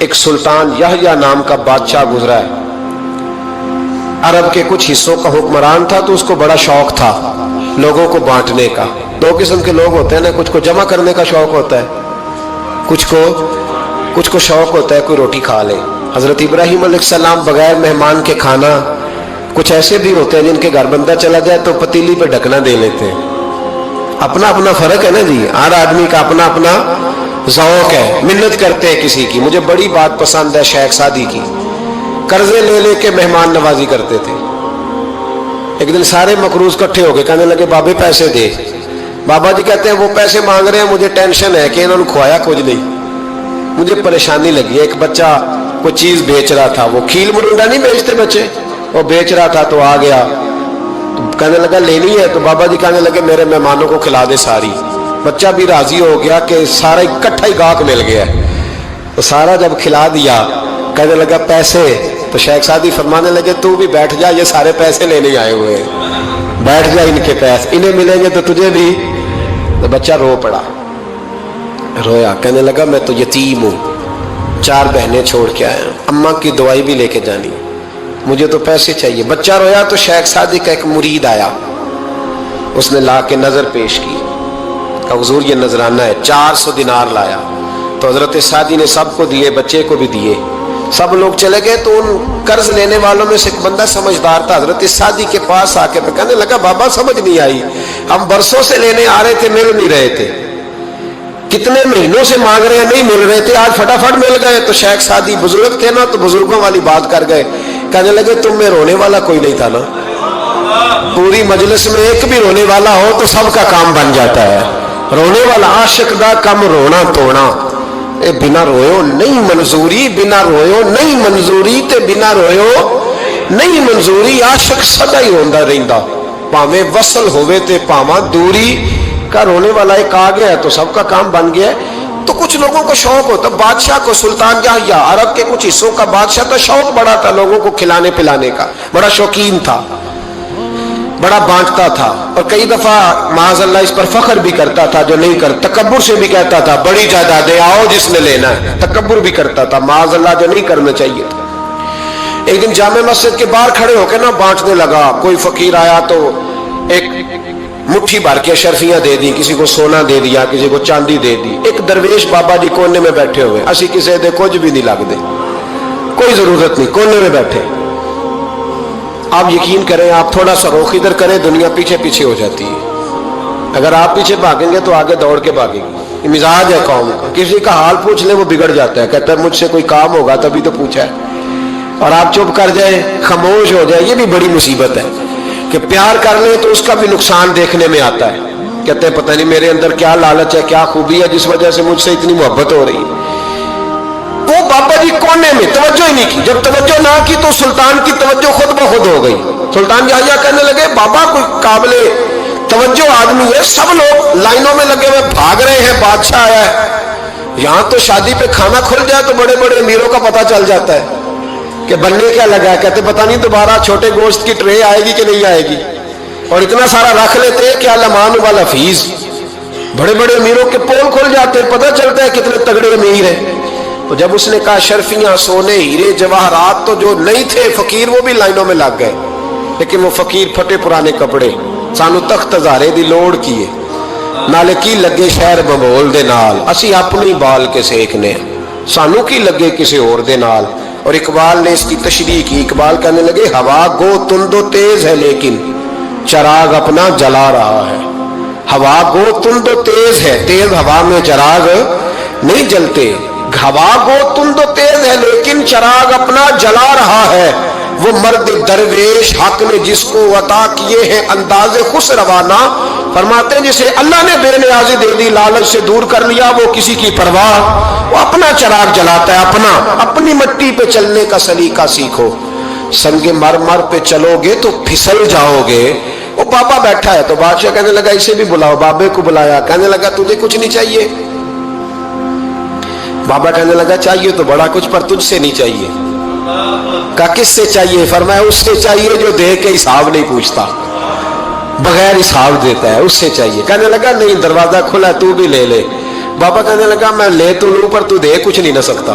ایک سلطان یحییٰ نام کا بادشاہ گزرا ہے. عرب کے کچھ حصوں کا حکمران تھا تو اس کو بڑا شوق تھا لوگوں کو بانٹنے کا. دو قسم کے لوگ ہوتے ہیں نا, کچھ کو جمع کرنے کا شوق ہوتا ہے, کچھ کو شوق ہوتا ہے کوئی روٹی کھا لے. حضرت ابراہیم علیہ السلام بغیر مہمان کے کھانا, کچھ ایسے بھی ہوتے ہیں جن کے گھر بندہ چلا جائے تو پتیلی پہ ڈھکنا دے لیتے ہیں. اپنا اپنا فرق ہے نا جی, ہر آدمی کا اپنا اپنا ذوق ہے. منت کرتے ہیں کسی کی. مجھے بڑی بات پسند ہے شیخ سعدی کی, قرضے لے لے کے مہمان نوازی کرتے تھے. ایک دن سارے مقروض کٹھے ہو گئے, کہنے لگے بابے پیسے دے. بابا جی کہتے ہیں وہ پیسے مانگ رہے ہیں, مجھے ٹینشن ہے کہ انہوں نے کھوایا کچھ نہیں, مجھے پریشانی لگی. ایک بچہ کوئی چیز بیچ رہا تھا, وہ کھیل مرنڈا نہیں بیچتے بچے, وہ بیچ رہا تھا تو آ گیا, کہنے لگا لینی ہے. تو بابا جی کہنے لگے میرے مہمانوں کو کھلا دے ساری. بچہ بھی راضی ہو گیا کہ سارا اکٹھا ہی گاہک مل گیا. تو سارا جب کھلا دیا کہنے لگا پیسے. تو شیخ سعدی فرمانے لگے تو بھی بیٹھ جا, یہ سارے پیسے لینے آئے ہوئے ہیں, بیٹھ جا, ان کے پیسے انہیں ملیں گے تو تجھے بھی. تو بچہ رو پڑا, رویا, کہنے لگا میں تو یتیم ہوں, 4 بہنیں چھوڑ کے آیا ہوں, اماں کی دوائی بھی لے کے جانی, مجھے تو پیسے چاہیے. بچہ رویا تو شیخ سعدی کا ایک مرید آیا, اس نے لا کے نظر پیش کی, کہا حضور یہ نذرانہ ہے. 400 دینار لایا. تو حضرت سعدی نے سب کو دیے, بچے کو بھی دیے. سب لوگ چلے گئے تو ان قرض لینے والوں میں سے ایک بندہ سمجھدار تھا, حضرت سعدی کے پاس آ کے کہنے لگا بابا سمجھ نہیں آئی, ہم برسوں سے لینے آ رہے تھے, مل نہیں رہے تھے, کتنے مہینوں سے مانگ رہے ہیں نہیں مل رہے تھے, آج فٹافٹ مل گئے. تو شیخ سعدی بزرگ تھے نا, تو بزرگوں والی بات کر گئے. کہنے لگے تم میں رونے والا کوئی نہیں تھا نا, پوری مجلس میں ایک بھی رونے والا ہو تو سب کا کام بن جاتا ہے. رونے والا عاشق دا کم رونا توڑا, اے بنا رویو نہیں منظوری, بنا رویو نہیں منظوری, تے بنا رویو نہیں منظوری. عاشق سدا ہی روندا رہندا, پاویں وصل ہوئے تے پاواں دوری. کا رونے والا ایک آ گیا ہے تو سب کا کام بن گیا ہے. تو کچھ لوگوں کو شوق ہوتا, بادشاہ کو سلطان یحییٰ عرب کے کچھ حصوں کا بادشاہ تھا, شوق بڑا تھا لوگوں کو کھلانے پلانے کا, بڑا شوقین تھا, بڑا بانٹتا تھا. اور کئی دفعہ معاذ اللہ اس پر فخر بھی کرتا تھا جو نہیں کر, تکبر سے بھی کہتا تھا بڑی جائیدادیں آؤ جس نے لینا ہے, تکبر بھی کرتا تھا معاذ اللہ جو نہیں کرنا چاہیے تھا. ایک دن جامع مسجد کے باہر کھڑے ہو کے نا بانٹنے لگا. کوئی فقیر آیا تو ایک مٹھی بھر کے اشرفیاں دے دی, کسی کو سونا دے دیا, کسی کو چاندی دے دی. ایک درویش بابا جی کونے میں بیٹھے ہوئے, اسی کسی دے کچھ بھی نہیں لگ دے, کوئی ضرورت نہیں, کونے میں بیٹھے. آپ یقین کریں, آپ تھوڑا سا رخ ادھر کریں, دنیا پیچھے پیچھے ہو جاتی ہے. اگر آپ پیچھے بھاگیں گے تو آگے دوڑ کے بھاگیں گے. یہ مزاج ہے قوم کا, کسی کا حال پوچھ لیں وہ بگڑ جاتا ہے, کہتا ہے مجھ سے کوئی کام ہوگا تبھی تو پوچھا ہے. اور آپ چپ کر جائیں, خاموش ہو جائیں, یہ بھی بڑی مصیبت ہے. کہ پیار کر لیں تو اس کا بھی نقصان دیکھنے میں آتا ہے. کہتے ہیں پتہ نہیں میرے اندر کیا لالچ ہے, کیا خوبی ہے جس وجہ سے مجھ سے اتنی محبت ہو رہی ہے. وہ بابا جی کونے میں توجہ ہی نہیں کی. جب توجہ نہ کی تو سلطان کی توجہ خود بخود ہو گئی. سلطان یحییٰ کہنے لگے بابا کوئی قابل توجہ آدمی ہے, سب لوگ لائنوں میں لگے ہوئے بھاگ رہے ہیں, بادشاہ آیا ہے. یہاں تو شادی پہ کھانا کھل جائے تو بڑے بڑے امیروں کا پتہ چل جاتا ہے کہ بننے کیا لگا ہے. کہتے پتہ نہیں دوبارہ چھوٹے گوشت کی ٹرے آئے گی کہ نہیں آئے گی. اور اتنا سارا رکھ لیتے کہ لمان والا فیس, بڑے بڑے امیروں کے پول کھل جاتے ہیں, پتہ چلتا ہے کتنے تگڑے امیر ہیں. تو جب اس نے کہا شرفیاں, سونے, ہیرے, جواہرات, تو جو نہیں تھے فقیر وہ بھی لائنوں میں لگ گئے. لیکن وہ فقیر پھٹے پرانے کپڑے, سانو تخت ہزارے دی لوڑ کیے, نالے کی لگے شہر بمول دے نال, اسی اپنی بال کے سیکنے, سانو کی لگے کسی اور دے نال. اور اقبال نے اس کی تشریح کی. اقبال کہنے لگے ہوا گو تند و تیز ہے لیکن چراغ اپنا جلا رہا ہے. ہوا گو تند و تیز ہے, تیز ہوا میں چراغ نہیں جلتے. ہوا گو تند و تیز ہے لیکن چراغ اپنا جلا رہا ہے. وہ مرد درویش حق نے جس کو عطا کیے ہیں انداز خوش روانہ, فرماتے ہیں جسے اللہ نے بے نیازی دے دی, لالچ سے دور کر لیا, وہ کسی کی پرواہ, وہ اپنا چراغ جلاتا ہے اپنا. اپنی مٹی پہ چلنے کا سلیقہ سیکھو, سنگ مرمر پہ چلو گے تو پھسل جاؤ گے. وہ بابا بیٹھا ہے تو بادشاہ کہنے لگا اسے بھی بلاؤ. بابے کو بلایا, کہنے لگا تجھے کچھ نہیں چاہیے. بابا کہنے لگا چاہیے تو بڑا کچھ, پر تجھ سے نہیں چاہیے. کہا کس سے چاہیے؟ فرمایا اس سے چاہیے جو دے کے حساب نہیں پوچھتا, بغیر حساب دیتا ہے, اس سے چاہیے. کہنے لگا نہیں دروازہ کھلا, تو بھی لے لے. بابا کہنے لگا میں لے تو لوں پر تو دے کچھ نہیں نہ سکتا.